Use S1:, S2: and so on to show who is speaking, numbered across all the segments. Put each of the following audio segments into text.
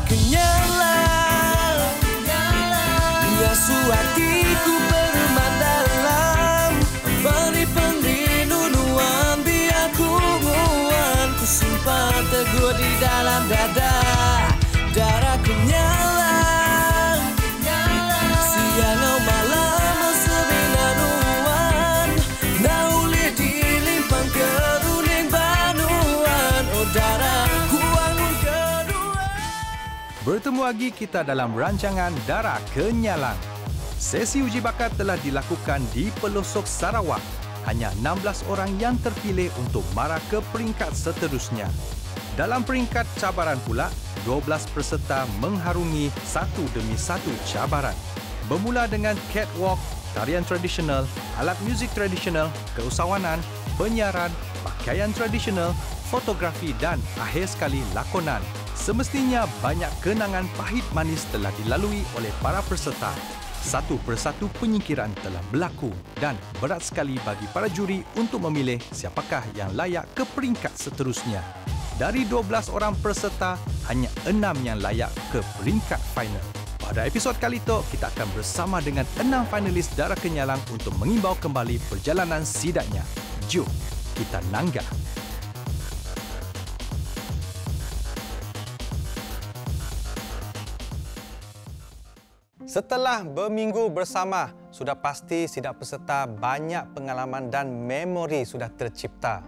S1: kenyalang, mengasuh hatiku bermandalam, beri penglinuan biar kunguan ku simpan teguh di dalam dada. Darah kenyalang, siang au malam sebinanuan, nauli dilimpang keruning banuan, oh darah kuangun kedua.
S2: Bertemu lagi kita dalam rancangan Darah Kenyalang. Sesi uji bakat telah dilakukan di pelosok Sarawak. Hanya 16 orang yang terpilih untuk mara ke peringkat seterusnya. Dalam peringkat cabaran pula, 12 peserta mengharungi satu demi satu cabaran. Bermula dengan catwalk, tarian tradisional, alat muzik tradisional, keusahawanan, penyiaran, pakaian tradisional, fotografi dan akhir sekali lakonan. Semestinya banyak kenangan pahit manis telah dilalui oleh para peserta. Satu persatu penyingkiran telah berlaku dan berat sekali bagi para juri untuk memilih siapakah yang layak ke peringkat seterusnya. Dari 12 orang peserta, hanya 6 yang layak ke peringkat final. Pada episod kali itu, kita akan bersama dengan 6 finalis Darah Kenyalang untuk mengimbau kembali perjalanan sidaknya. Jom kita nanggah. Setelah berminggu bersama, sudah pasti sidak peserta banyak pengalaman dan memori sudah tercipta.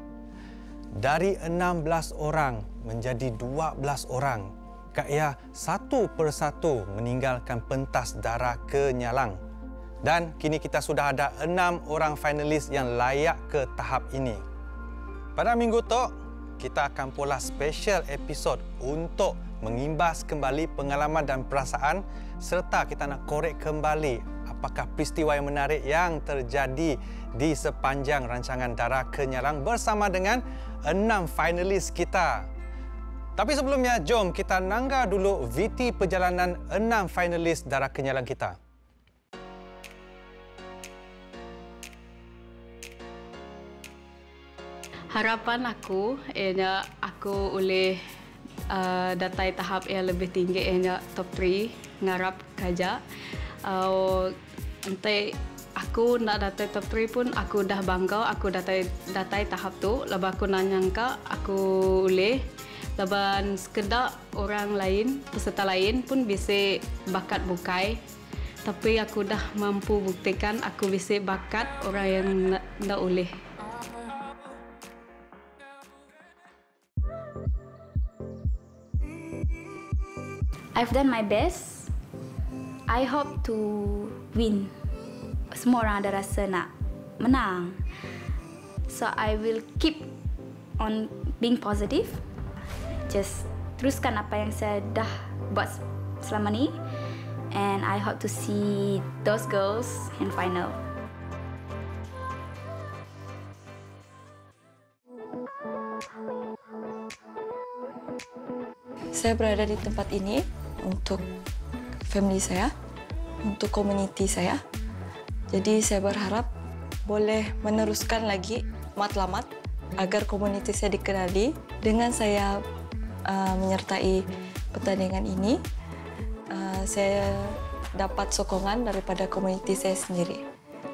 S2: Dari 16 orang menjadi 12 orang, Kak Ya satu persatu meninggalkan pentas Darah Kenyalang. Dan kini kita sudah ada 6 orang finalis yang layak ke tahap ini. Pada minggu tu, kita akan pula special episod untuk mengimbas kembali pengalaman dan perasaan serta kita nak korek kembali apakah peristiwa yang menarik yang terjadi di sepanjang rancangan Darah Kenyalang bersama dengan 6 finalis kita. Tapi sebelumnya, jom kita nanggah dulu VT perjalanan 6 finalis Darah Kenyalang kita.
S3: Harapan aku ialah aku boleh datai tahap yang lebih tinggi ialah top 3 ngarap kerja. Nanti aku nak datai top 3 pun aku dah bangga aku datai tahap tu. Lepas aku nak nyangka aku boleh. Lepas sekedar orang lain, peserta lain pun bisa bakat bukai. Tapi aku dah mampu buktikan aku bisa bakat orang yang nak boleh.
S4: I've done my best. I hope to win. Semua orang ada rasa nak menang. So I will keep on being positive. Just teruskan apa yang saya dah buat selama ni. And I hope to see those girls in final.
S5: Saya berada di tempat ini untuk family saya, untuk komuniti saya. Jadi saya berharap boleh meneruskan lagi matlamat agar komuniti saya dikenali dengan saya menyertai pertandingan ini. Saya dapat sokongan daripada komuniti saya sendiri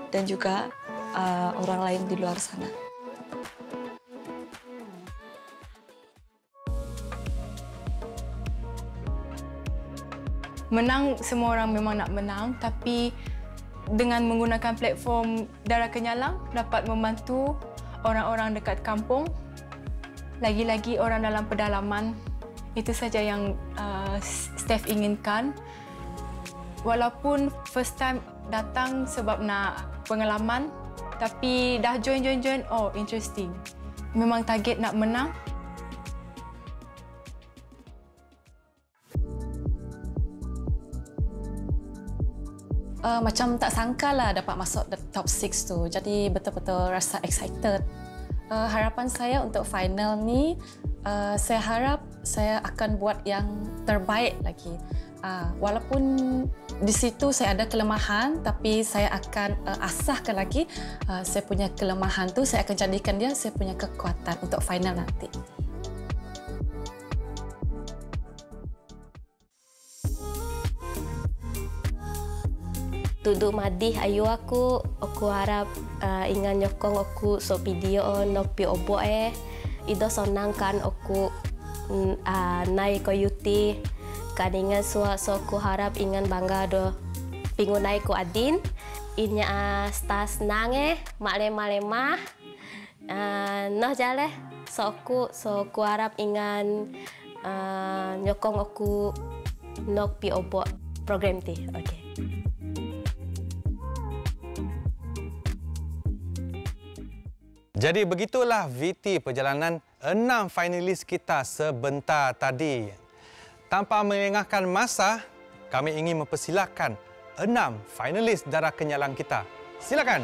S5: dan juga orang lain di luar sana.
S6: Menang, semua orang memang nak menang, tapi dengan menggunakan platform Darah Kenyalang dapat membantu orang-orang dekat kampung, lagi-lagi orang dalam pedalaman. Itu saja yang Steph inginkan. Walaupun first time datang sebab nak pengalaman, tapi dah join, oh interesting. Memang target nak menang.
S7: Macam tak sangka lah dapat masuk the top 6 tu. Jadi betul-betul rasa excited. Harapan saya untuk final ni, saya harap saya akan buat yang terbaik lagi. Walaupun di situ saya ada kelemahan, tapi saya akan asahkan lagi saya punya kelemahan tu, saya akan jadikan dia saya punya kekuatan untuk final nanti.
S8: Tuduk madih ayu aku harap ingan nyokong aku so video nok pi obo Ido sonang kan aku naik ko yuti kan ingan so aku harap ingan bangga do pingunai ko adin inya stas nange male-male noh jale so aku harap ingan nyokong aku nok pi obo program ti. Okay.
S2: Jadi begitulah VT perjalanan 6 finalis kita sebentar tadi. Tanpa melengahkan masa, kami ingin mempersilakan 6 finalis Darah Kenyalang kita. Silakan.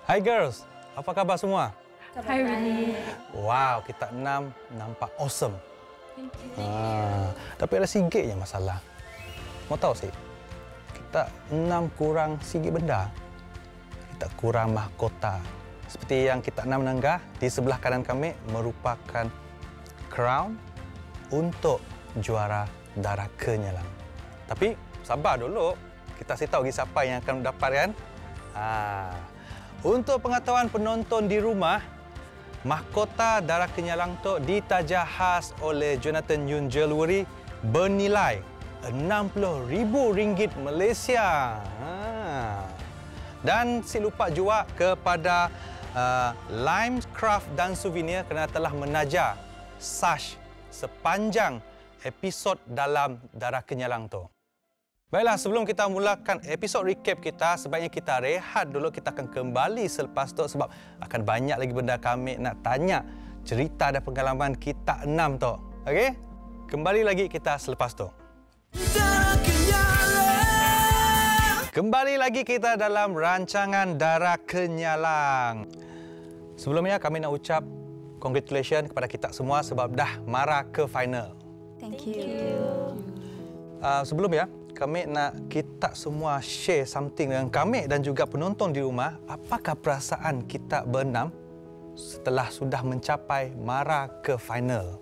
S2: Hai girls, apa khabar semua?
S6: Hai Winnie.
S2: Wow, kita 6 nampak awesome. Tapi ada sikitnya masalah. Mau tahu sih? Kita 6 kurang sikit benda. Kita kurang mahkota. Seperti yang kita 6 menenggah, di sebelah kanan kami merupakan crown untuk juara Darah Kenyalang. Tapi sabar dulu. Kita kasih tahu lagi siapa yang akan mendapatkan. Untuk pengetahuan penonton di rumah, mahkota Darah Kenyalang tu ditajah khas oleh Jonathan Yun Jewellery bernilai RM60,000 Malaysia. Dan si lupa juga kepada Lime Craft dan Souvenir kerana telah menaja sash sepanjang episod dalam Darah Kenyalang tu. Baiklah, sebelum kita mulakan episod recap kita, sebaiknya kita rehat dulu. Kita akan kembali selepas tu sebab akan banyak lagi benda kami nak tanya, cerita dan pengalaman kita 6 tu. Okey? Kembali lagi kita selepas tu. Kembali lagi kita dalam rancangan Darah Kenyalang. Sebelumnya kami nak ucap congratulations kepada kita semua sebab dah mara ke final.
S4: Thank you.
S2: Sebelumnya, kami nak kita semua share something dengan kami dan juga penonton di rumah. Apakah perasaan kita berenam setelah sudah mencapai mara ke final?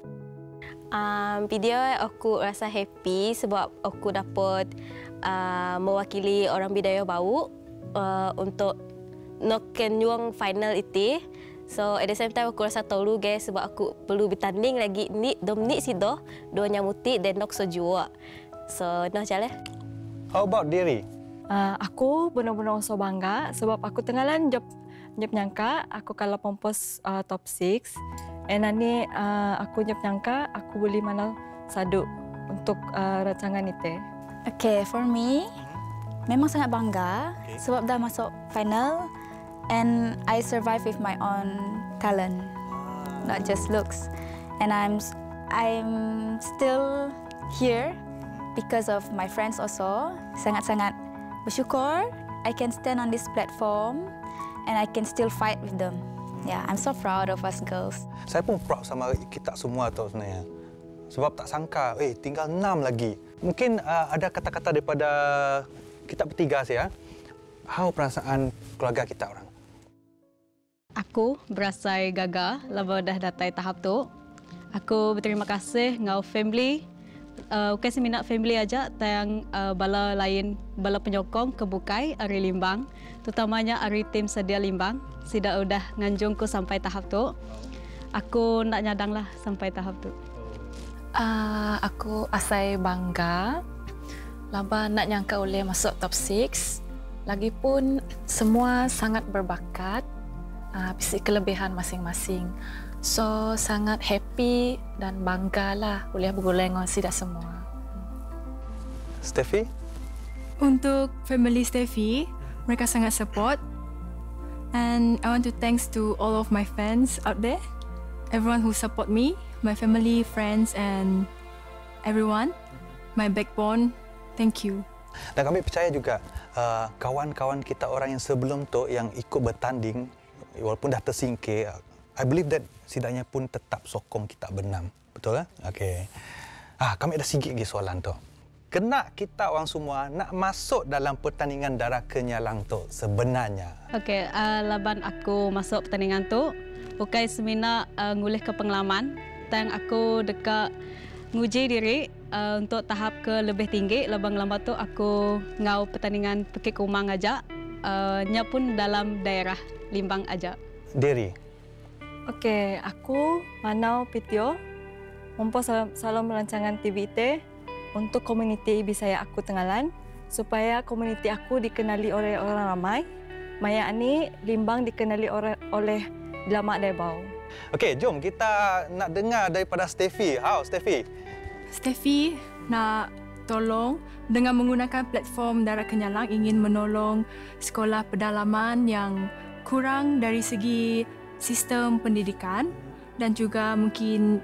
S8: Video aku rasa happy sebab aku dapat mewakili orang Bidayuh Bau untuk nok kenyuang final itu. So at the same time aku rasa tolu guys sebab aku perlu bertanding lagi ni domnik sido dua nyamuti dan nok sejua. So, nak jalan.
S2: How about diri?
S5: Aku benar-benar so bangga sebab aku tengahlan job nyangka aku kalau pompos top 6. Nanti aku nyangka aku boleh mana sadu untuk rancangan itu.
S4: Okay, for me, memang sangat bangga sebab dah masuk final and I survive with my own talent, not just looks. And I'm still here because of my friends also. Sangat-sangat bersyukur I can stand on this platform and I can still fight with them. Yeah, I'm so proud of us girls.
S2: Saya pun proud sama kita semua tu sebenarnya. Sebab tak sangka, tinggal 6 lagi. Mungkin ada kata-kata daripada kita bertiga saja. How perasaan keluarga kita orang?
S3: Aku berasa gagal lepas dah datai tahap tu. Aku berterima kasih ngau family. Bukan seminat family aja, tayang bala lain, bala penyokong kebukai Ari Limbang, terutamanya Ari tim sedia Limbang, sida udah nganjungku sampai tahap tu. Aku nak nyadang lah sampai tahap tu.
S7: Aku asai bangga, laba nak nyangka oleh masuk top 6. Lagipun semua sangat berbakat, kelebihan masing-masing. So, sangat happy dan banggalah boleh bergulai dengan sida semua.
S2: Steffi?
S6: Untuk family Steffi, mereka sangat support. And I want to thanks to all of my fans out there. Everyone who support me, my family, friends and everyone. My backbone, thank you.
S2: Dan kami percaya juga kawan-kawan kita orang yang sebelum tu yang ikut bertanding, walaupun dah tersingkir, I believe that sidaknya pun tetap sokong kita berenam. Betul lah? Okey. Kami ada sikit lagi soalan tu. kena kita orang semua nak masuk dalam pertandingan Darah Kenyalang tu sebenarnya?
S3: Okey, laban aku masuk pertandingan tu, bukan semina ngulih ke pengalaman, dan aku dekat nguji diri untuk tahap ke lebih tinggi. Labang lambat tu aku ngau pertandingan Pekik Kumang aja, nya pun dalam daerah Limbang aja.
S2: Diri.
S5: Okey, aku Manau Pitio, mempunyai salam rancangan TVT untuk komuniti Bisaya aku Tengalan supaya komuniti aku dikenali oleh orang ramai. Maya ni Limbang dikenali oleh Delamak Daibau.
S2: Okey, jom kita nak dengar daripada Steffi. How, Steffi?
S6: Steffi nak tolong dengan menggunakan platform Darah Kenyalang ingin menolong sekolah pedalaman yang kurang dari segi sistem pendidikan dan juga mungkin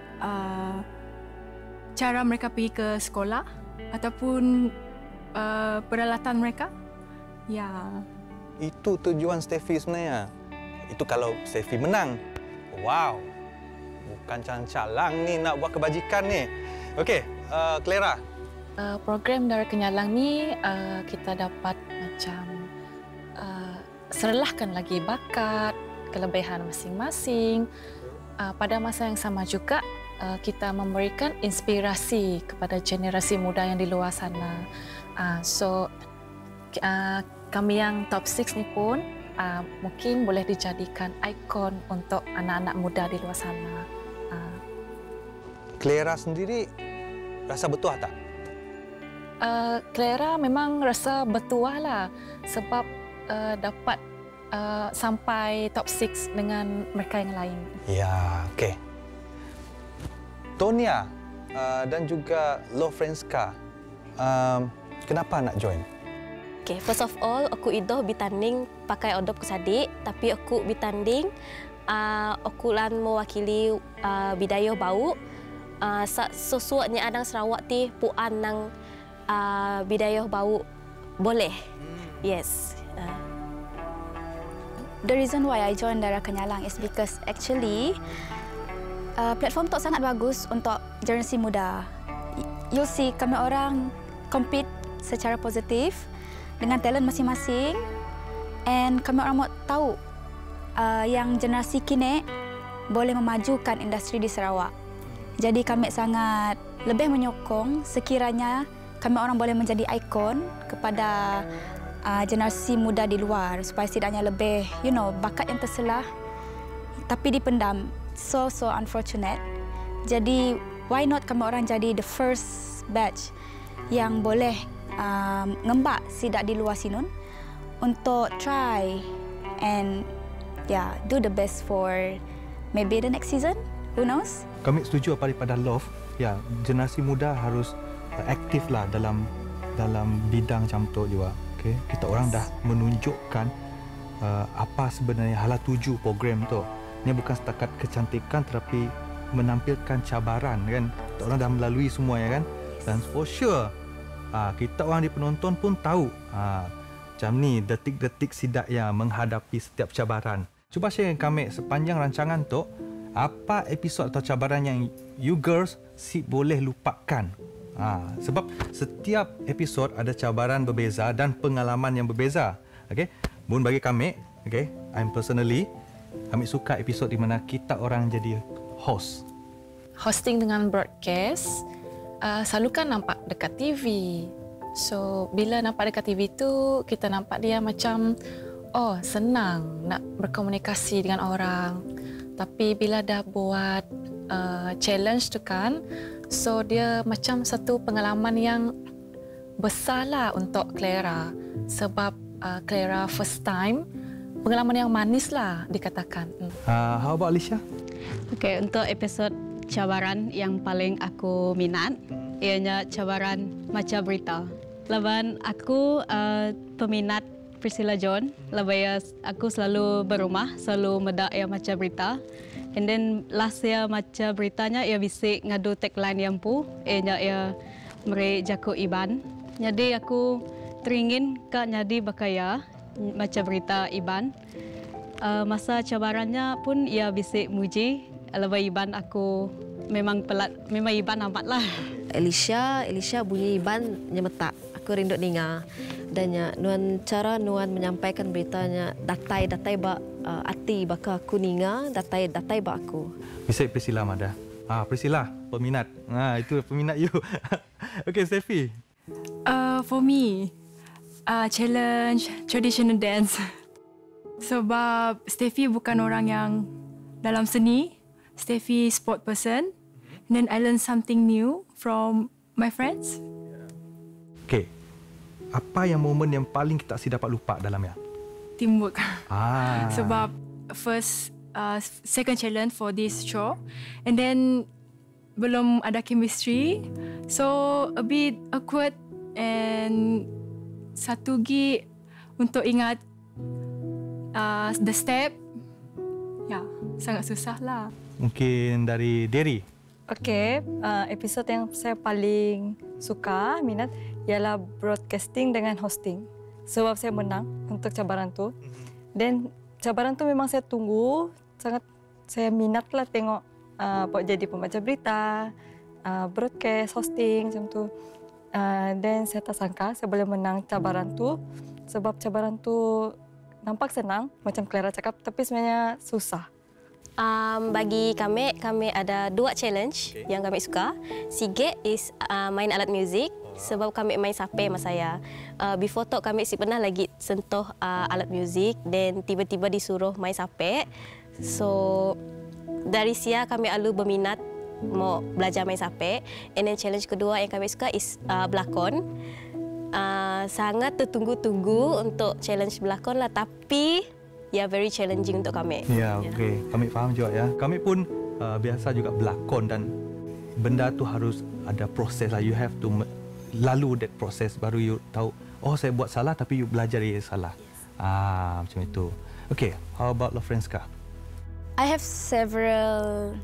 S6: cara mereka pergi ke sekolah ataupun peralatan mereka. Ya.
S2: Itu tujuan Steffi sebenarnya. Itu kalau Steffi menang. Wow. Bukan calang-calang ni nak buat kebajikan ni. Okey, Clara.
S7: Program Darah Kenyalang ni kita dapat macam serlahkan lagi bakat, kelebihan masing-masing. Pada masa yang sama juga kita memberikan inspirasi kepada generasi muda yang di luar sana. Kami yang top 6 ni pun mungkin boleh dijadikan ikon untuk anak-anak muda di luar sana.
S2: Clara sendiri rasa bertuah tak?
S7: Clara memang rasa bertuah lah sebab dapat sampai top 6 dengan mereka yang lain.
S2: Ya, okey. Tonia dan juga Lofrenska, kenapa nak join?
S8: Okay, first of all, aku idoh bertanding pakai odop kesadik, tapi aku bertanding aku lan mewakili Bidayuh Bau. Sesuatnya adang Sarawak ti puan nang Bidayuh Bau boleh. Yes.
S4: The reason why I join Darah Kenyalang is because actually platform tu sangat bagus untuk generasi muda. You'll see kami orang compete secara positif dengan talent masing-masing, and kami orang mau tahu yang generasi kini boleh memajukan industri di Sarawak. Jadi kami sangat lebih menyokong sekiranya kami orang boleh menjadi ikon kepada generasi muda di luar supaya setidaknya lebih, bakat yang terselah tapi dipendam. So unfortunate. Jadi why not kami orang jadi the first batch yang boleh ngembak sidak di luar sinun untuk try and do the best for maybe the next season. Who knows?
S2: Kami setuju daripada Love. Ya, generasi muda harus aktif lah dalam bidang macam tu juga. Okay? Kita orang dah menunjukkan apa sebenarnya hala tuju program tu. Ini bukan setakat kecantikan tetapi menampilkan cabaran kan. Kita orang dah melalui semua ya kan. Dan for sure kita orang di penonton pun tahu macam ni detik-detik sidak yang menghadapi setiap cabaran. Cuba share dengan kami sepanjang rancangan tu apa episod atau cabaran yang you girls boleh lupakan. Sebab setiap episod ada cabaran berbeza dan pengalaman yang berbeza. Okay? Bun bagi kami, okay, I'm personally, kami suka episod di mana kita orang jadi host.
S7: Hosting dengan broadcast, selalu kan nampak dekat TV. So, bila nampak dekat TV tu, kita nampak dia macam, senang nak berkomunikasi dengan orang. Tapi bila dah buat challenge tu kan, so dia macam satu pengalaman yang besarlah untuk Clara. Sebab Clara first time, pengalaman yang manis lah dikatakan.
S2: How about Alicia?
S3: Okey, untuk episod cabaran yang paling aku minat, ianya cabaran Maca Berita. Laban aku peminat Priscilla John, labaya aku selalu berumah, selalu medak yang Maca Berita. And then last year Maca Beritanya ia bisik ngadu tagline yang pu, ianya ia mere Jako Iban. Jadi aku teringin kak nyadi bakaya Maca Berita Iban. Masa cabarannya pun ia bisik muji, labaya Iban aku memang pelat, memang Iban amat lah.
S8: Elisha bunyi ban nyemetak. Aku rindu dengar. Dan nuan cara nuan menyampaikan beritanya datai bak ati baka aku ninga datai bak aku.
S2: Bisa Priscilla Mada. Priscilla, peminat. Itu peminat you. Okay, Steffi.
S6: For me, challenge traditional dance. Sebab Steffi bukan orang yang dalam seni. Steffi sport person. And then I learn something new from my friends.
S2: Okay. Apa yang momen yang paling kita si dapat lupa dalamnya?
S6: Teamwork. Sebab second challenge for this show. And then belum ada chemistry. So a bit awkward. And satu lagi untuk ingat the step. Ya, sangat susah lah.
S2: Mungkin dari Derry.
S5: Okey, episod yang saya paling suka, minat ialah broadcasting dengan hosting. Sebab saya menang untuk cabaran tu. Dan cabaran tu memang saya tunggu, sangat saya minatlah tengok jadi pembaca berita, broadcast, hosting macam tu. Dan saya tak sangka saya boleh menang cabaran tu. Sebab cabaran tu nampak senang, macam Clara cakap, tapi sebenarnya susah.
S8: Bagi kami ada 2 challenge yang kami suka. Sikit is main alat muzik sebab kami main sape mas saya. Before tu kami pernah lagi sentuh alat muzik dan tiba-tiba disuruh main sape. So dari sia kami alu berminat mau belajar main sape. And then challenge kedua yang kami suka is berlakon. Sangat tertunggu-tunggu untuk challenge berlakon lah, tapi very challenging untuk kami.
S2: Okey. Kami faham juga ya. Kami pun biasa juga berlakon dan benda tu harus ada proses lah. You have to lalu that proses baru you tahu, saya buat salah tapi you belajar dari salah. Macam itu. Okey, how about Lofrenska?
S4: I have several.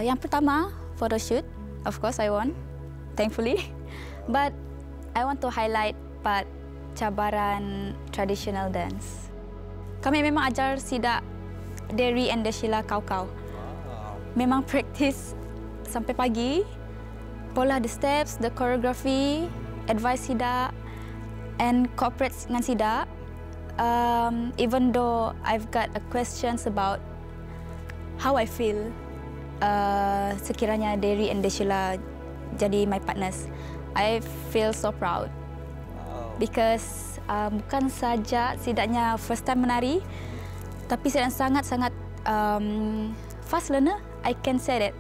S4: Yang pertama, photo shoot. Of course, I won, thankfully. But I want to highlight part cabaran traditional dance. Kami memang ajar sidak Derry and Sheila kau-kau. Memang praktis sampai pagi. Pola the steps, the choreography, advice sidak and cooperate dengan sidak. Even though I've got a questions about how I feel sekiranya Derry and Sheila jadi my partners, I feel so proud. Because bukan saja sidaknya first time menari, tapi sidaknya sangat-sangat fast learner, I can say that.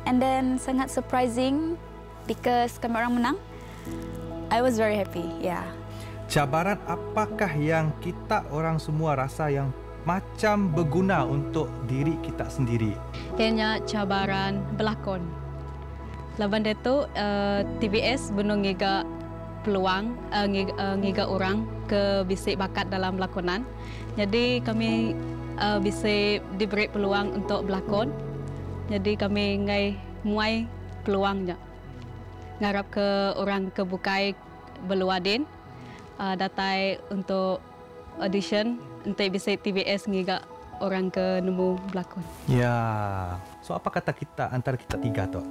S4: And then sangat surprising because kami orang menang. I was very happy, yeah.
S2: Cabaran apakah yang kita orang semua rasa yang macam berguna untuk diri kita sendiri?
S3: Kayaknya cabaran berlakon. Laban itu TBS benung ngiga peluang ngiga orang ke bisik bakat dalam lakonan. Jadi kami bisa diberi peluang untuk berlakon. Jadi kami ngai muai peluangnya. Ngarap ke orang ke bukai beluadin datai untuk audition untuk bisik TBS ngiga orang ke nemu berlakon.
S2: Ya. So apa kata kita antara kita tiga tu?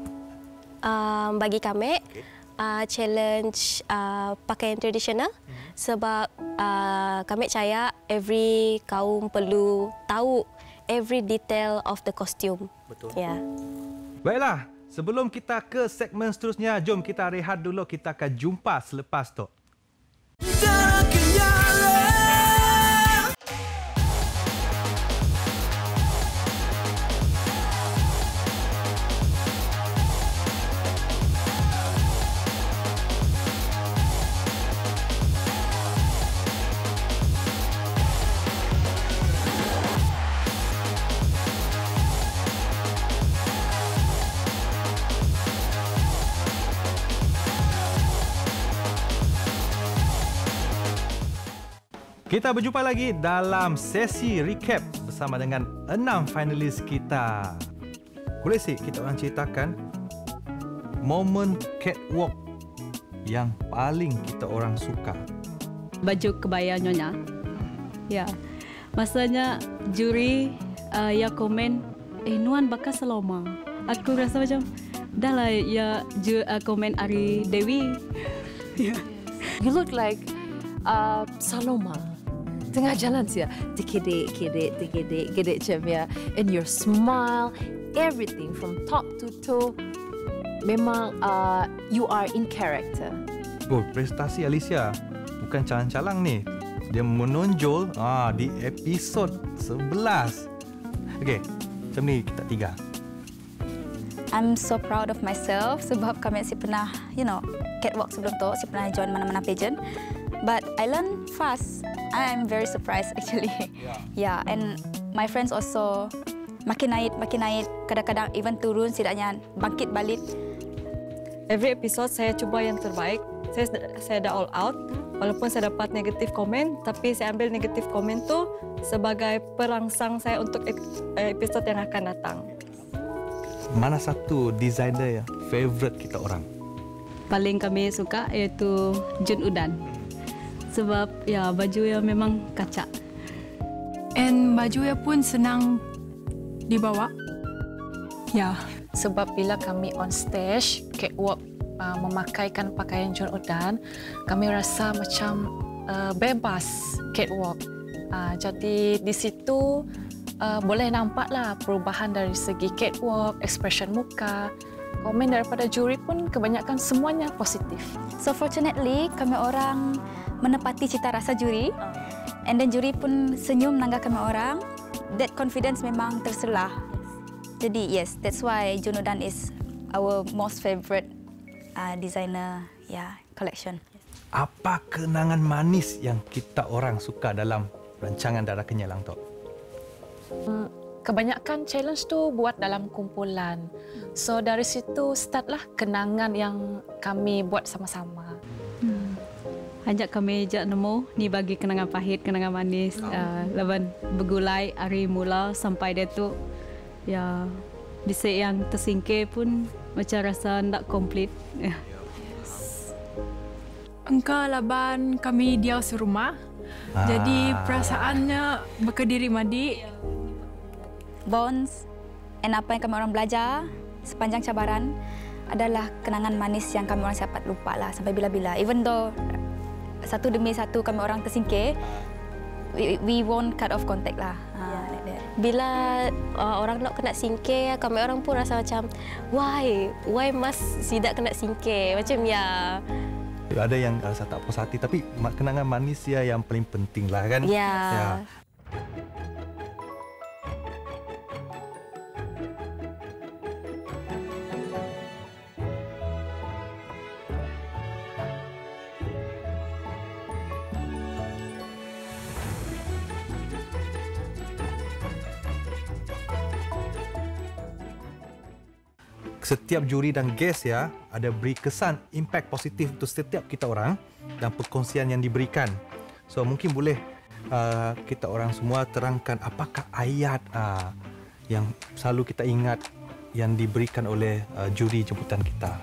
S8: Bagi kami challenge pakaian tradisional sebab kami percaya every kaum perlu tahu every detail of the costume.
S2: Betul.
S8: Ya.
S2: Baiklah, sebelum kita ke segmen seterusnya, jom kita rehat dulu. Kita akan jumpa selepas tu. Kita berjumpa lagi dalam sesi recap bersama dengan 6 finalis kita. Boleh sih kita orang ceritakan momen catwalk yang paling kita orang suka?
S3: Baju kebaya nyonya. Ya. Masanya juri ya komen, Nuan bakal seloma. Aku rasa macam dah lah ya komen Ari Dewi.
S9: You look like Saloma. Tengah jalan sia, tikidik macam ya. And your smile, everything from top to toe, memang you are in character.
S2: Oh, prestasi Alicia. Bukan calang-calang ni. Dia menonjol di episod 11. Okey, macam ni kita tiga.
S4: I'm so proud of myself sebab kami si pernah, catwalk sebelum tu, si pernah join mana-mana pageant. But I learn fast. I'm very surprised actually. Yeah, and my friends also makin naik. Kadang-kadang even turun, setidaknya bangkit balik.
S5: Every episode saya cuba yang terbaik. Saya dah all out. Walaupun saya dapat negatif komen, tapi saya ambil negatif komen tu sebagai perangsang saya untuk episod yang akan datang.
S2: Mana satu designer yang favorite kita orang?
S3: Paling kami suka iaitu Jun Udan. Sebab ya baju yang memang kacak.
S6: And baju pun senang dibawa. Ya.
S7: Sebab bila kami on stage, catwalk memakaikan pakaian Jun Udan, kami rasa macam bebas catwalk. Jadi di situ boleh nampaklah perubahan dari segi catwalk, expression muka. Komen daripada juri pun kebanyakan semuanya positif.
S4: So fortunately, kami orang menepati cita rasa juri. And then juri pun senyum menangga kami orang. That confidence memang terselah. Jadi yes, that's why Jun Udan is our most favorite designer collection.
S2: Apa kenangan manis yang kita orang suka dalam rancangan Darah Kenyalang tu?
S7: Kebanyakan challenge tu buat dalam kumpulan. So dari situ startlah kenangan yang kami buat sama-sama.
S3: Ajak kami nemu ni bagi kenangan pahit, kenangan manis. Laban bergulai hari mula sampai dia tu ya disek yang tersingkir pun macam rasa tak komplit.
S6: Engkau laban kami diau serumah. Jadi perasaannya berkediri madi.
S4: Bonds and apa yang kami orang belajar sepanjang cabaran adalah kenangan manis yang kami orang dapat lupa lah sampai bila-bila. Even though satu demi satu kami orang tersingkir, we won't cut off contact lah. Like that.
S8: Bila orang nak kena singkir, kami orang pun rasa macam why mas Sidak kena singkir macam ya.
S2: Ada yang rasa tak puas hati, tapi kenangan manis ya yang paling penting lah kan.
S8: Ya.
S2: Setiap juri dan guest ya ada beri kesan impak positif untuk setiap kita orang dan perkongsian yang diberikan. So mungkin boleh kita orang semua terangkan apakah ayat yang selalu kita ingat yang diberikan oleh juri jemputan kita.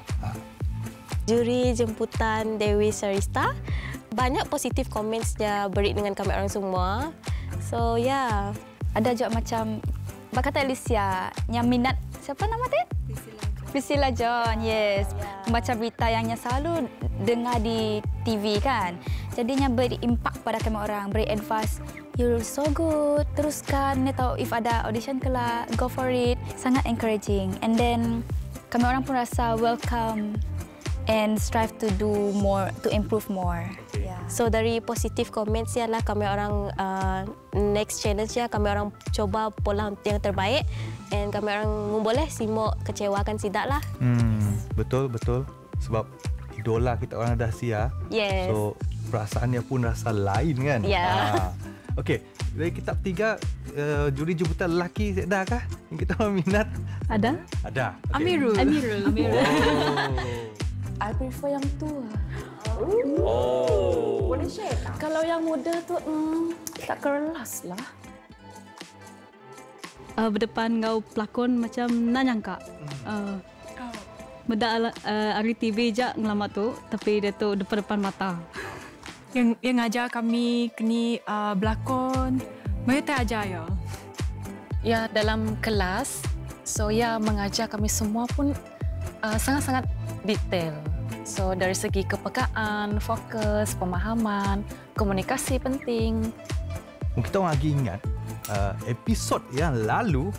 S8: Juri jemputan Dewi Sarista, banyak positif comments dia beri dengan kami orang semua. So ya,
S4: ada juga macam kata Alicia yang minat siapa nama dia? Priscilla John, yes. Membaca berita yang selalu dengar di TV kan. Jadinya beri impak pada kami orang, beri advice. You're so good, teruskan. Tahu if ada audition kelak, go for it. Sangat encouraging. And then kami orang pun rasa welcome and strive to do more, to improve more. Yeah.
S8: So dari positif comments ialah kami orang next challenge ya kami orang coba pola yang terbaik and kami orang boleh simok kecewakan Sidak lah.
S2: Betul. Sebab idola kita orang dah sia.
S8: Yes.
S2: So perasaannya pun rasa lain kan.
S8: Ya.
S2: Okey, dari kita tiga juri jemputan lelaki ada kah yang kita minat?
S3: Ada?
S2: Ada. Okay.
S6: Amirul.
S7: I prefer yang tua. Boleh share tak? Kalau yang muda tu tak kerelas lah.
S3: Berdepan kau pelakon macam nak nyangka. Benda hari TV je ngelamat tu, tapi dia tu depan-depan mata.
S6: Yang ajar kami kini berlakon, mereka ajar ya.
S7: Ya dalam kelas, so ya mengajar kami semua pun sangat-sangat detail. So dari segi kepekaan, fokus, pemahaman, komunikasi penting.
S2: Kita orang lagi ingat episod yang lalu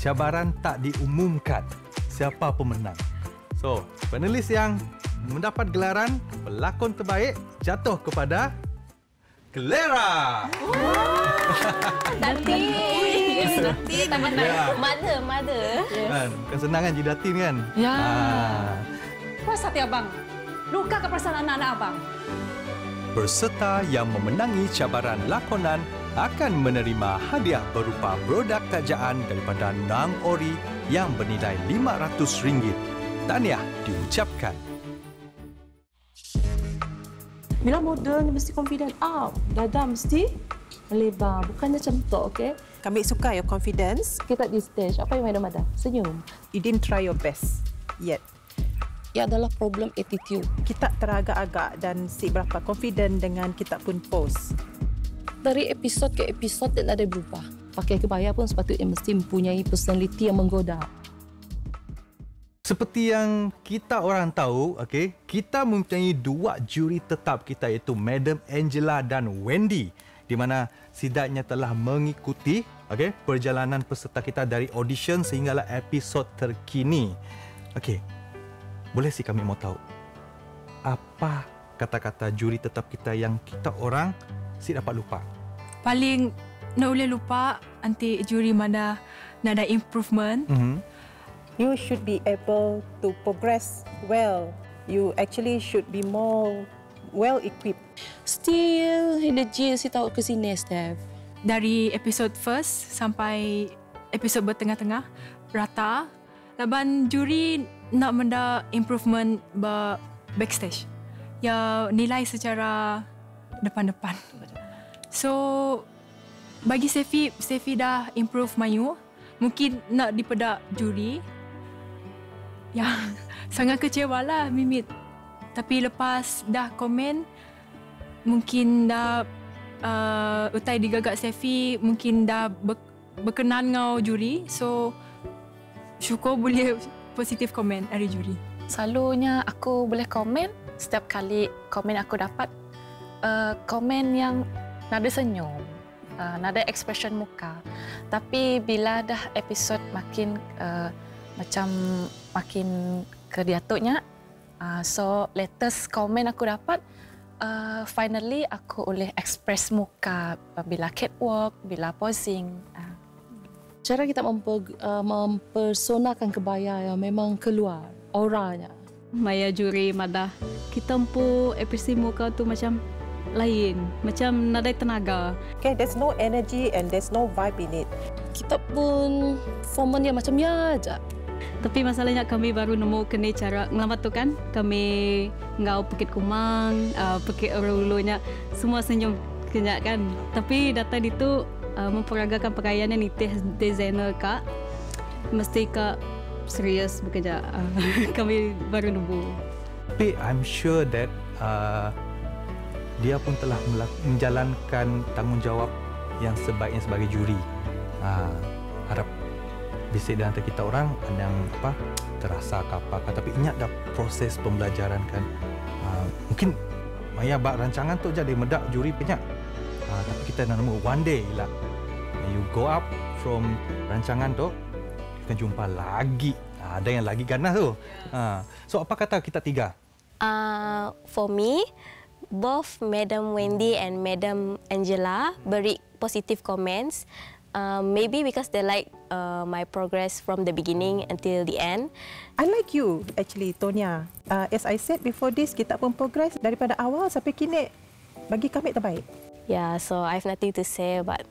S2: cabaran tak diumumkan siapa pemenang. So, panelis yang mendapat gelaran pelakon terbaik jatuh kepada Clara.
S8: Nanti tak menang. Mother.
S2: Kan, bukan senang kan jadi datin kan?
S7: Ya. Puas hati abang. Luka ke perasaan anak-anak abang.
S2: Peserta yang memenangi cabaran lakonan akan menerima hadiah berupa produk kerajaan daripada Nang Ori yang bernilai RM500. Tahniah diucapkan.
S10: Bila model mesti confident up. Dada mesti melebar. Bukannya macam tu, okey?
S11: Kami suka your confidence.
S10: Kita di stage. Apa yang Madam? Senyum.
S11: You didn't try your best yet.
S10: Ia adalah problem attitude.
S11: Kita teragak-agak dan si berapa confident dengan kita pun post.
S10: Dari episod ke episod tidak ada berubah. Pakai kebaya pun sepatutnya mesti mempunyai personality yang menggoda.
S2: Seperti yang kita orang tahu, okey, kita mempunyai dua juri tetap kita iaitu Madam Angela dan Wendy, di mana sidaknya telah mengikuti okey perjalanan peserta kita dari audition sehinggalah episod terkini. Okey. Boleh sih kami mau tahu apa kata-kata juri tetap kita yang kita orang si dapat lupa?
S6: Paling nak boleh lupa nanti juri mana nak ada improvement.
S11: You should be able to progress well. You actually should be more well equipped.
S10: Still energy si tahu ke sini, Steph.
S6: Dari episod first sampai episod bertengah-tengah rata. Laban juri nak menda improvement backstage. Ya nilai secara depan-depan. So bagi Sefi dah improve mayu. Mungkin nak dipedak juri. Ya, sangat kecewalah Mimit. Tapi lepas dah komen, mungkin dah utai digagak Sefi, mungkin dah berkenan ngau juri. So, syukur boleh positif komen dari juri.
S7: Selalunya aku boleh komen setiap kali komen aku dapat komen yang nada senyum, nada expression muka. Tapi bila dah episod makin macam makin ke diatuknya, so latest komen aku dapat, finally aku boleh express muka bila catwalk, bila posing.
S10: Cara kita mempersonakan kebaya yang memang keluar auranya.
S3: Maya juri Madah, kita pun ekspresi muka tu macam lain, macam nadai tenaga.
S11: Okay, there's no energy and there's no vibe in it.
S10: Kita pun formen dia macam ya aja.
S3: Tapi masalahnya kami baru nemu kena cara ngelamat tu kan. Kami ngau Bukit Kumang, Bukit Ulu-Ulunya, semua senyum kenyak kan. Tapi data itu memperagakan pakaiannya ni designer kak. Mesti kak serius bekerja. Kami baru nemu.
S2: Tapi I'm sure that dia pun telah menjalankan tanggungjawab yang sebaiknya sebagai juri. Harap bisik di antara kita orang yang terasa ke apa, tapi ingat dah proses pembelajaran kan. Mungkin Maya bak rancangan tu jadi medak juri banyak. Tapi kita nak nemu one day lah. You go up from rancangan tu, akan jumpa lagi. Ada yang lagi ganas tu. So apa kata kita tiga?
S8: For me, both Madam Wendy and Madam Angela beri positive comments. Maybe because they like my progress from the beginning until the end.
S11: I like you actually, Tonya. As I said before this, kita pun progress daripada awal sampai kini bagi kami terbaik.
S8: Yeah, so I have nothing to say, but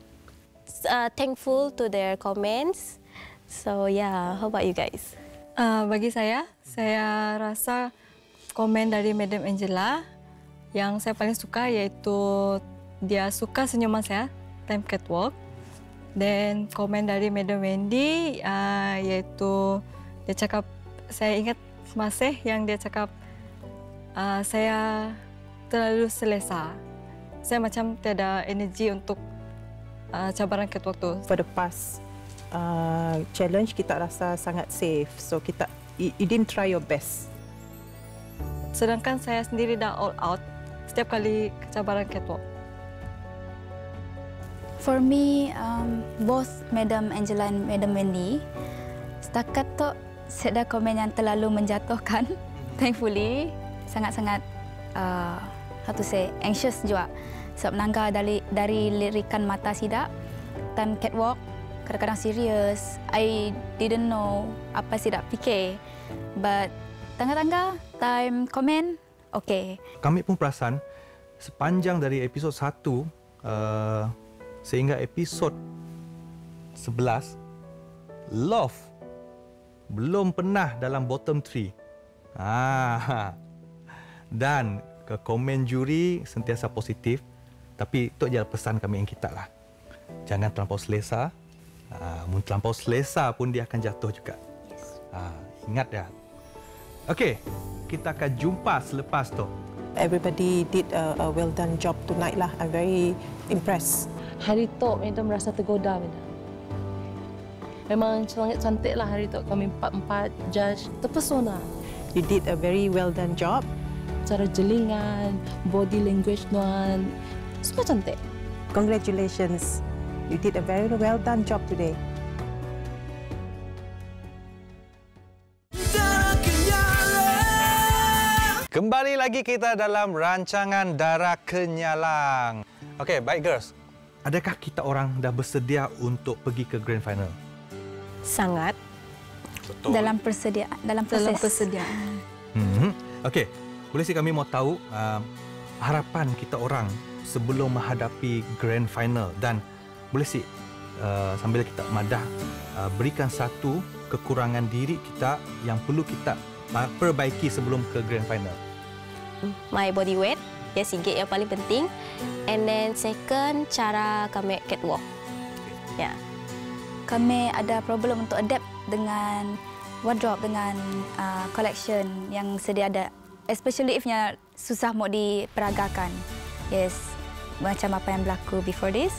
S8: thankful to their comments. So yeah, how about you guys?
S5: Bagi saya rasa komen dari Madam Angela yang saya paling suka iaitu dia suka senyuman saya time catwalk. Dan komen dari Madam Wendy iaitu dia cakap, saya ingat masih yang dia cakap saya terlalu selesa. Saya macam tiada energi untuk cabaran catwalk tu.
S11: For the past challenge kita rasa sangat safe. So kita you didn't try your best.
S5: Sedangkan saya sendiri dah all out setiap kali cabaran catwalk.
S4: For me, both Madam Angela and Madam Wendy, setakat tu saya dah komen yang terlalu menjatuhkan. Thankfully, sangat-sangat how to say, anxious juga. Sebab menanggar dari lirikan mata sidak, time catwalk, kadang-kadang serius. I didn't know apa sidak fikir. But tangga-tangga, time komen, okay.
S2: Kami pun perasan sepanjang dari episod 1 sehingga episod 11, Love belum pernah dalam bottom 3. Dan ke komen juri sentiasa positif. Tapi itu adalah pesan kami yang kita lah. Jangan terlampau selesa. Mun terlampau selesa pun dia akan jatuh juga. Ingat ya. Okey, kita akan jumpa selepas tu.
S11: Everybody did a well done job tonight lah. I'm very impressed.
S10: Hari tu Madam rasa tergoda, Madam. Memang sangat cantik lah hari tu. Kami empat judge terpesona.
S11: You did a very well done job.
S10: Cara jelingan, body language nuan, semua cantik.
S11: Congratulations. You did a very well done job today.
S2: Kembali lagi kita dalam rancangan Darah Kenyalang. Okey, baik girls. Adakah kita orang dah bersedia untuk pergi ke grand final?
S4: Sangat.
S2: Betul.
S4: Dalam proses.
S5: Dalam persediaan.
S2: Okey, boleh sih kami mau tahu harapan kita orang sebelum menghadapi grand final, dan boleh sih sambil kita madah berikan satu kekurangan diri kita yang perlu kita perbaiki sebelum ke grand final.
S8: My body weight, sikit yang paling penting. And then second, cara kami catwalk. Ya. Yeah.
S4: Kami ada problem untuk adapt dengan wardrobe, dengan collection yang sedia ada. Especially if-nya susah mau diperagakan. Yes, macam apa yang berlaku before this.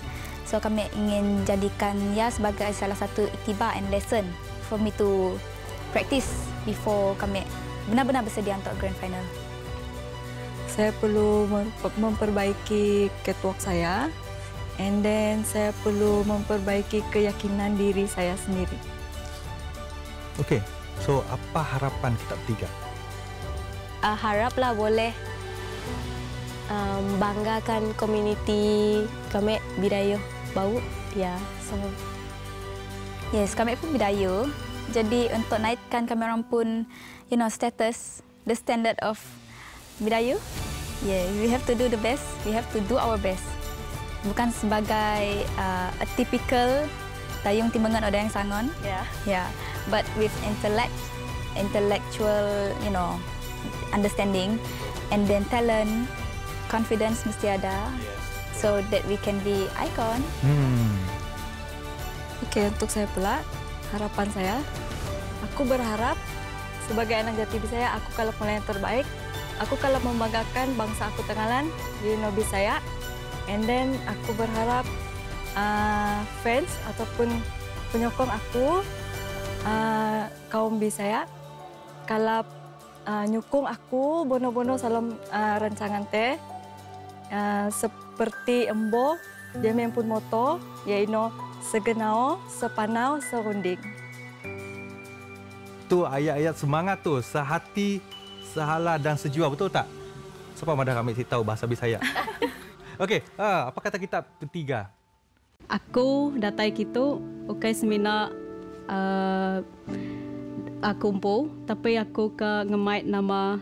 S4: So kami ingin jadikan sebagai salah satu iktibar and lesson for me to practice before kami benar-benar bersedia untuk grand final.
S5: Saya perlu memperbaiki catwalk saya, and then saya perlu memperbaiki keyakinan diri saya sendiri.
S2: Okey, so apa harapan kita bertiga?
S8: Haraplah boleh banggakan komuniti kami Bidayuh bau. Ya, so
S4: yes, kami pun Bidayuh. Jadi untuk naikkan kami orang pun, status, the standard of Bidayuh. Yeah, we have to do the best. We have to do our best. Bukan sebagai a typical tayung timbangan orang yang sangon. Yeah. But with intellectual, understanding, and then talent, confidence mesti ada, so that we can be icon.
S5: Okey, untuk saya pula, harapan saya, aku berharap sebagai anak jati saya, aku kalau mulai yang terbaik, aku kalau membanggakan bangsa aku Tengalan di Nobi saya, and then aku berharap fans ataupun penyokong aku, kaum bi saya, kalau nyukung aku bono-bono salam rancangan teh, seperti embo, dia pun moto, yaitu segenau, sepanau, serunding.
S2: Tu ayat-ayat semangat tu, sehati, sehala dan sejua, betul tak? Siapa madah kami tahu bahasa Bisaya? Okey, apa kata kita bertiga?
S3: Aku datai kita, semina kumpul, tapi aku ke ngemait nama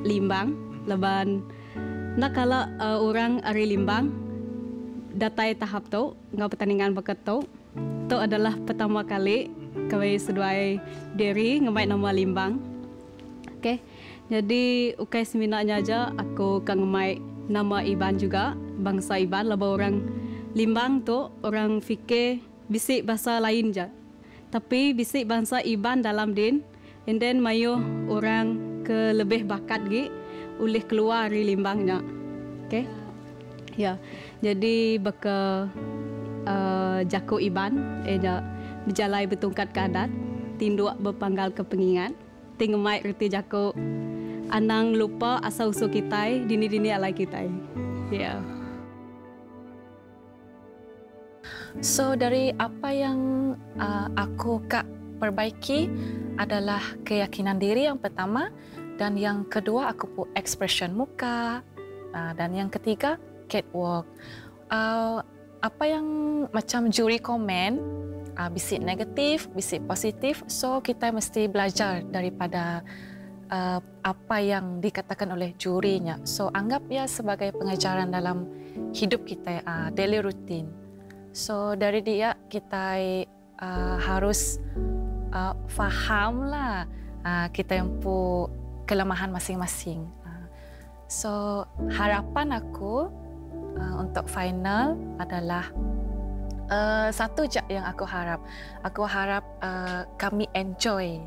S3: Limbang. Leban nak kala orang ari Limbang datai tahap tu, ngau pertandingan bakat tu adalah pertama kali kami seduai diri ngemait nama Limbang. Okey. Jadi seminanya aja aku ke ngemait nama Iban juga, bangsa Iban. Laba orang Limbang tu orang fikir bisik bahasa lain je. Tapi bisik bangsa Iban dalam din, and then mayu orang ke lebih bakat gi oleh keluar dari Limbangnya. Okey. Ya. Jadi beka Jako Iban berjalai bertungkat ke adat, tinduk berpanggal ke pengingat. ting mai reti jako anang lupa asal usul kita dini alai kita. Ya.
S7: So dari apa yang aku Kak perbaiki adalah keyakinan diri yang pertama, dan yang kedua aku pun expression muka, dan yang ketiga catwalk. Apa yang macam juri komen, bisik negatif, bisik positif, so kita mesti belajar daripada apa yang dikatakan oleh jurinya. So anggap ya sebagai pengajaran dalam hidup kita, daily routine. So dari dia kita harus fahamlah kita yang pu kelemahan masing-masing. So harapan aku untuk final adalah satu je yang aku harap. Aku harap kami enjoy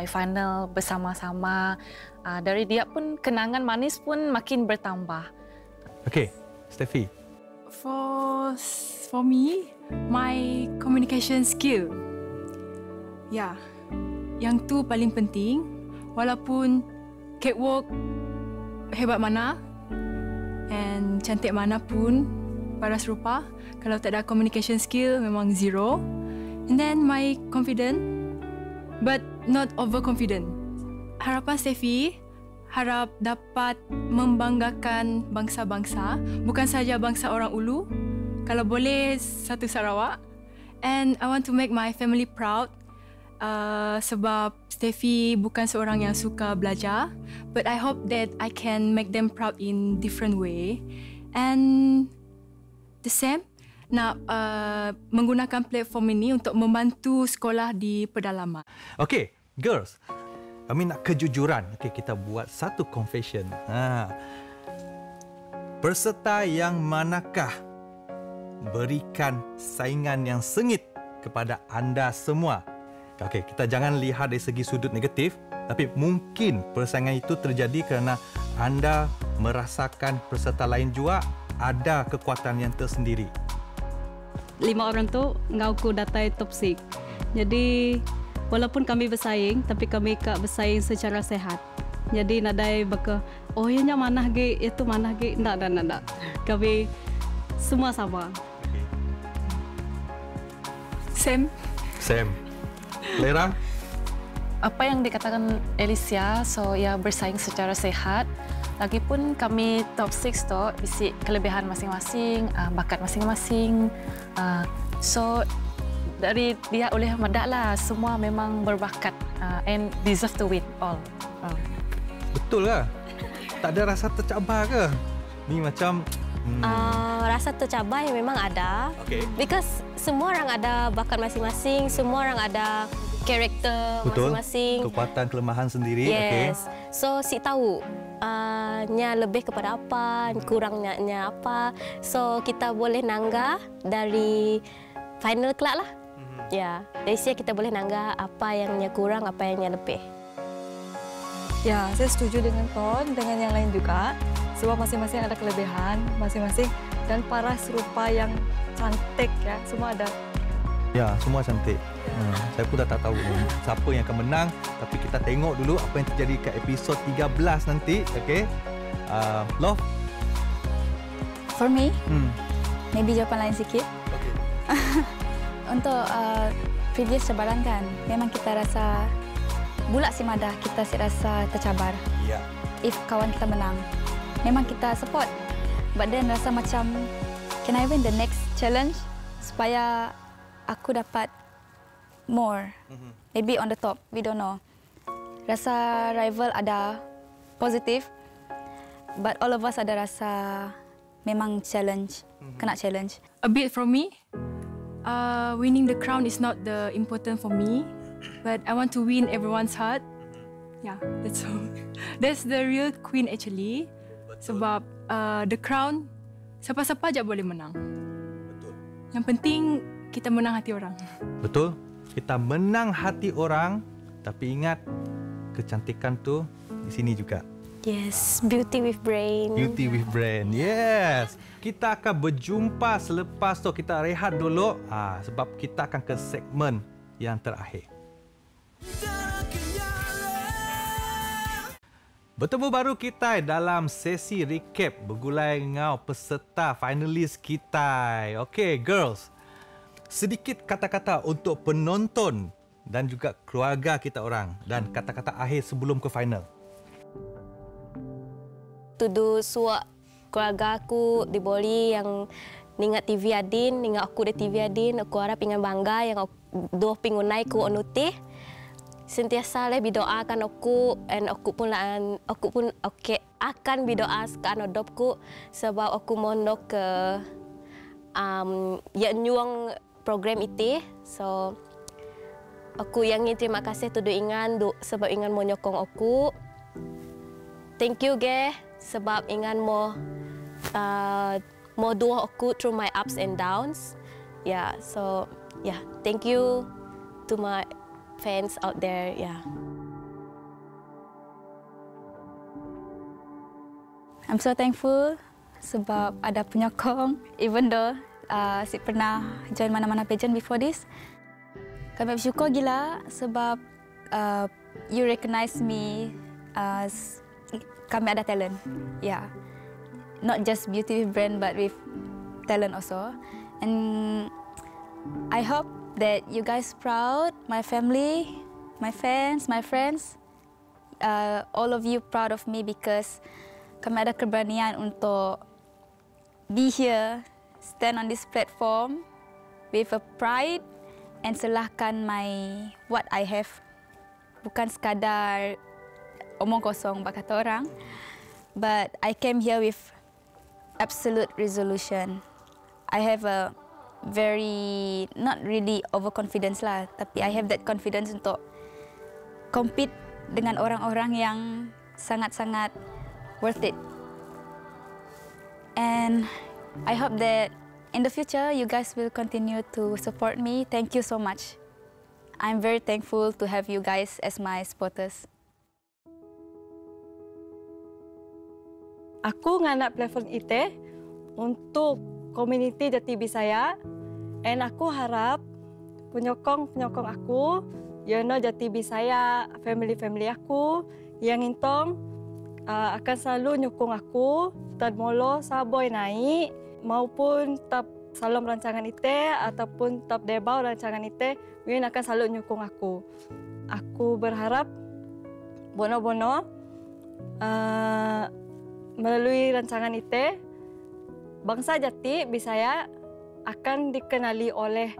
S7: final bersama-sama. Dari dia pun kenangan manis pun makin bertambah.
S2: Okay, Steffi.
S6: For me, my communication skill. Ya, yang tu paling penting. Walaupun catwalk hebat mana and cantik mana pun paras rupa, kalau tak ada communication skill memang zero. And then my confident, but not overconfident. Harapan Steffi, harap dapat membanggakan bangsa-bangsa, bukan saja bangsa orang Ulu, kalau boleh satu Sarawak. And I want to make my family proud. Sebab Steffi bukan seorang yang suka belajar, but I hope that I can make them proud in different way. And the same, nak menggunakan platform ini untuk membantu sekolah di pedalaman.
S2: Okay, girls. Kami nak kejujuran. Okay, kita buat satu confession. Peserta yang manakah berikan saingan yang sengit kepada anda semua? Okey, kita jangan lihat dari segi sudut negatif, tapi mungkin persaingan itu terjadi kerana anda merasakan peserta lain juga ada kekuatan yang tersendiri.
S3: 5 orang tu ngau datai top 6. Jadi walaupun kami bersaing, tapi kami kak bersaing secara sehat. Jadi nadai baka, oh ianya mana ge, itu mana ge, ndak. Kami semua sama.
S6: Same.
S2: Lera?
S7: Apa yang dikatakan Alicia, so ya bersaing secara sehat. Lagipun kami top 6 tu bisi kelebihan masing-masing, bakat masing-masing. So dari dia oleh madak lah, semua memang berbakat and deserve to win all.
S2: Betul ke? Tak ada rasa tercabar ke? Ni macam
S8: rasa tercabar yang memang ada.
S2: Okay.
S8: Because semua orang ada bakat masing-masing, semua orang ada karakter masing-masing.
S2: Kekuatan, kelemahan sendiri.
S8: Yes.
S2: Okay.
S8: So, si tahu nya lebih kepada apa, kurangnya apa. So, kita boleh nangga dari final kelak lah. Ya, dari sini kita boleh nangga apa yang kurang, apa yang lebih.
S5: Ya, saya setuju dengan Ton, dengan yang lain juga. Sebab masing-masing ada kelebihan masing-masing dan paras rupa yang cantik ya, semua ada.
S2: Ya, semua cantik. Saya pun dah tak tahu siapa yang akan menang, tapi kita tengok dulu apa yang terjadi kat episod 13 nanti, okey. Love.
S4: For me, maybe jawapan lain sikit.
S2: Okay.
S4: Untuk previous cabaran kan, memang kita rasa bulat si madah, kita rasa tercabar.
S2: Ya.
S4: If kawan kita menang, memang kita support. But then rasa macam, can I win the next challenge supaya aku dapat more? Maybe on the top, we don't know. Rasa rival ada positif, but all of us ada rasa memang challenge, kena challenge.
S6: A bit from me, winning the crown is not the important for me, but I want to win everyone's heart. Yeah, that's all. That's the real queen actually. Sebab the crown, siapa-siapa aja boleh menang.
S2: Betul.
S6: Yang penting kita menang hati orang.
S2: Betul. Kita menang hati orang, tapi ingat kecantikan tu di sini juga.
S8: Yes, beauty with brain.
S2: Beauty with brain. Yes. Kita akan berjumpa selepas tu. Kita rehat dulu sebab kita akan ke segmen yang terakhir.
S1: Darah kenyala
S2: Bertemu baru kita dalam sesi recap bergulai ngau peserta finalis kita. Okey, girls. Sedikit kata-kata untuk penonton dan juga keluarga kita orang dan kata-kata akhir sebelum ke final.
S8: Tudu suak keluarga aku di Boli yang ningat TV Adin, ningat aku di TV Adin, aku harap ingat bangga yang dua pingunai ku onutih. Sentiasa le bidoakan aku and aku pun akan bidoa kan odopku sebab aku mondok ke ya nyuang program itu. So aku yang terima kasih tudu ingan sebab ingan mau nyokong aku. Thank you ge sebab ingan mau dua aku through my ups and downs. Yeah, so yeah, thank you to my fans out there, yeah.
S4: I'm so thankful sebab ada penyokong, even though si pernah join mana-mana pageant before this. Kami bersyukur gila sebab you recognize me as kami ada talent, yeah. Not just beauty with brand but with talent also. And I hope that you guys proud, my family, my fans, my friends, all of you proud of me because kami ada keberanian untuk be here, stand on this platform with a pride and selahkan what I have. Bukan sekadar omong kosong berkata orang, but I came here with absolute resolution. I have a very, not really overconfidence lah, tapi I have that confidence untuk compete dengan orang-orang yang sangat-sangat worth it. And I hope that in the future you guys will continue to support me. Thank you so much. I'm very thankful to have you guys as my supporters.
S5: Aku nganak platform IT untuk komuniti Jati Bisaya, and aku harap penyokong aku, Jati Bisaya, family aku, yang intong akan selalu nyokong aku, tad molo saboy naik, maupun tap salam rancangan IT ataupun tap debau rancangan IT, Win akan selalu nyokong aku. Aku berharap bono-bono melalui rancangan IT, bangsa Jati Bisaya akan dikenali oleh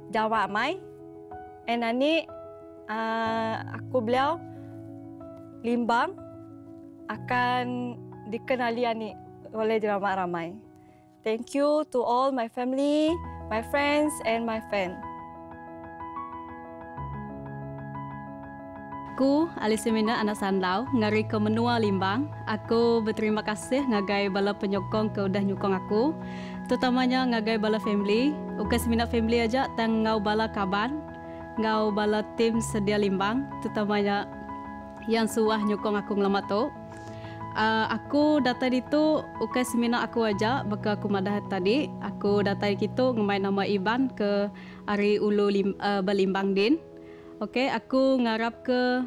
S5: Jawa Amai. And ani aku beliau Limbang akan dikenali ani oleh Jawa Ramai. Thank you to all my family, my friends and my fans.
S3: Aku, Alisemina anak Sandau, ngari ke menua Limbang. Aku berterima kasih ngagai bala penyokong ke udah nyokong aku. Terutamanya ngagai bala family. Ukas minat family aja tang ngau bala kaban, ngau bala tim sedia Limbang. Terutamanya yang suah nyokong aku ngelamat tu. Aku datai itu ukas minat aku aja baka aku madah tadi. Aku datai gitu ngemai nama Iban ke Ari Ulu Balimbang din. Okey, aku ngarap ke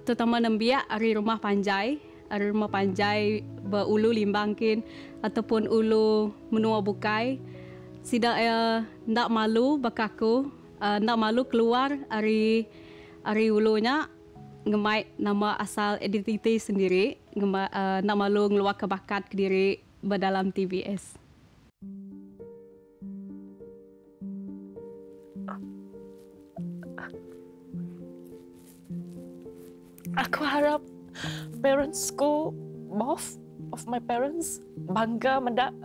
S3: terutama nembiak hari rumah panjai berulu limbangkin ataupun ulu menua bukai. Sida ndak malu bakaku, ndak malu keluar hari ulunya ngemai nama asal identiti sendiri, ndak malu ngeluar ke bakat ke diri berdalam TVS.
S10: Aku harap parentsku, both of my parents, bangga mendak,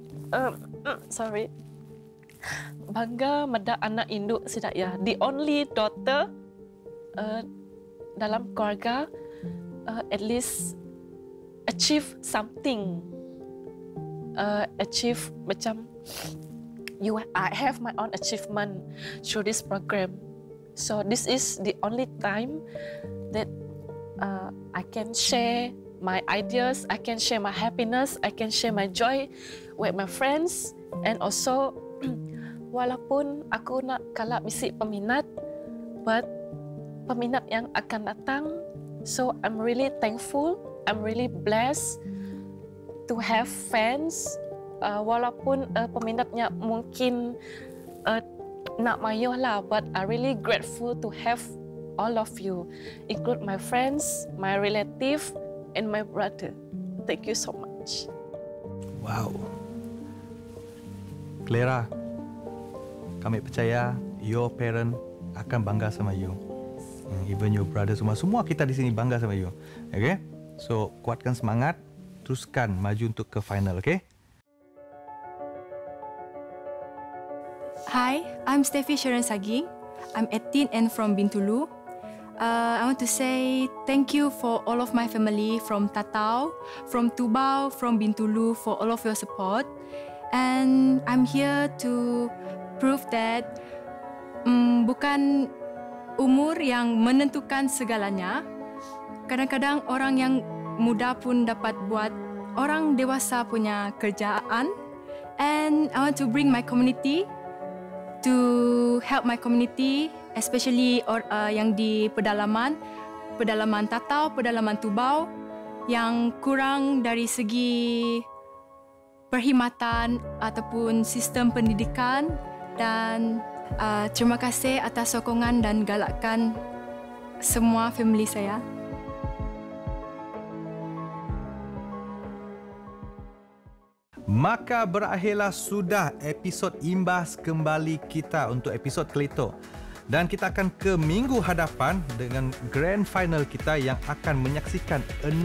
S10: bangga mendak anak induk sidak ya. The only daughter dalam keluarga, at least achieve something, achieve macam I have my own achievement through this program. So this is the only time that I can share my ideas, I can share my happiness, I can share my joy with my friends, and also walaupun aku nak kalap misi peminat, but peminat yang akan datang So I'm really thankful, I'm really blessed to have fans. Walaupun peminatnya mungkin nak mayuh lah, but I'm really grateful to have all of you, include my friends, my relative, and my brother. Thank you so much.
S2: Wow. Clara, kami percaya your parent akan bangga sama you. Even your brother, semua kita di sini bangga sama you. Okay? So, kuatkan semangat, teruskan maju untuk ke final, okay?
S6: Hi, I'm Steffi Sharon Saging. I'm 18 and from Bintulu. I want to say thank you for all of my family from Tatau, from Tubau, from Bintulu for all of your support. And I'm here to prove that bukan umur yang menentukan segalanya. Kadang-kadang orang yang muda pun dapat buat orang dewasa punya kerjaan. And I want to bring my community to help my community, especially yang di pedalaman Tatau, pedalaman Tubau, yang kurang dari segi perkhidmatan ataupun sistem pendidikan. Dan terima kasih atas sokongan dan galakan semua family saya.
S2: Maka berakhirlah sudah episod imbas kembali kita untuk episod Kleto. Dan kita akan ke minggu hadapan dengan grand final kita yang akan menyaksikan 6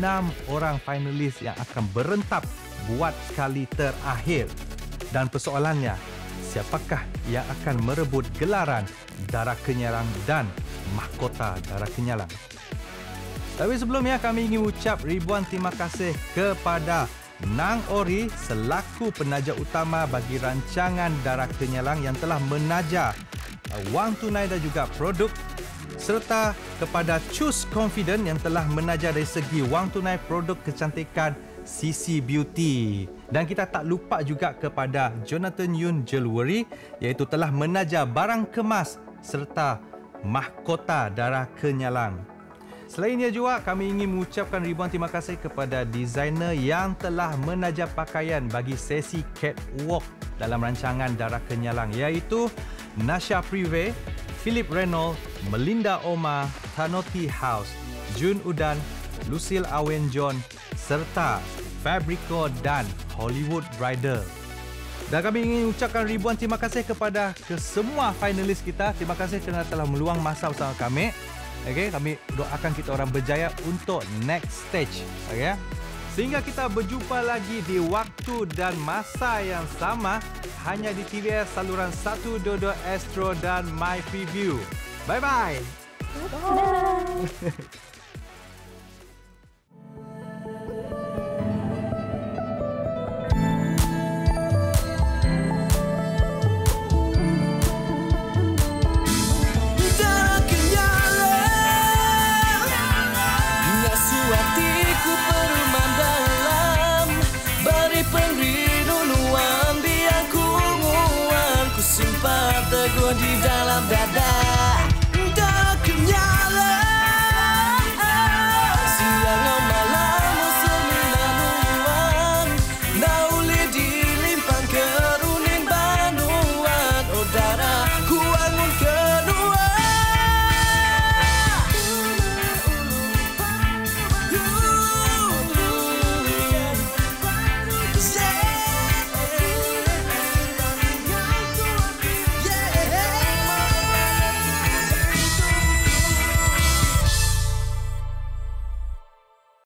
S2: orang finalis yang akan berentap buat kali terakhir. Dan persoalannya, siapakah yang akan merebut gelaran Darah Kenyalang dan Mahkota Darah Kenyalang? Tapi sebelumnya kami ingin ucap ribuan terima kasih kepada Nang Ori selaku penaja utama bagi rancangan Darah Kenyalang yang telah menaja wang tunai dan juga produk, serta kepada Choose Confident yang telah menaja dari segi wang tunai, produk kecantikan, CC Beauty. Dan kita tak lupa juga kepada Jonathan Yun Jewelry iaitu telah menaja barang kemas serta Mahkota Darah Kenyalang. Selainnya juga, kami ingin mengucapkan ribuan terima kasih kepada designer yang telah menaja pakaian bagi sesi catwalk dalam rancangan Darah Kenyalang iaitu Nasha Prive, Philip Reynolds, Melinda Omar, Tanoti House, Jun Udan, Lucille Awen John serta Fabrico dan Hollywood Bridal. Dan kami ingin ucapkan ribuan terima kasih kepada kesemua finalis kita. Terima kasih kerana telah meluang masa bersama kami. Okay, kami doakan kita orang berjaya untuk next stage. Okay? Sehingga kita berjumpa lagi di waktu dan masa yang sama hanya di TVS saluran 122 Astro dan My Preview. Bye-bye. Bye.
S1: Teguh di dalam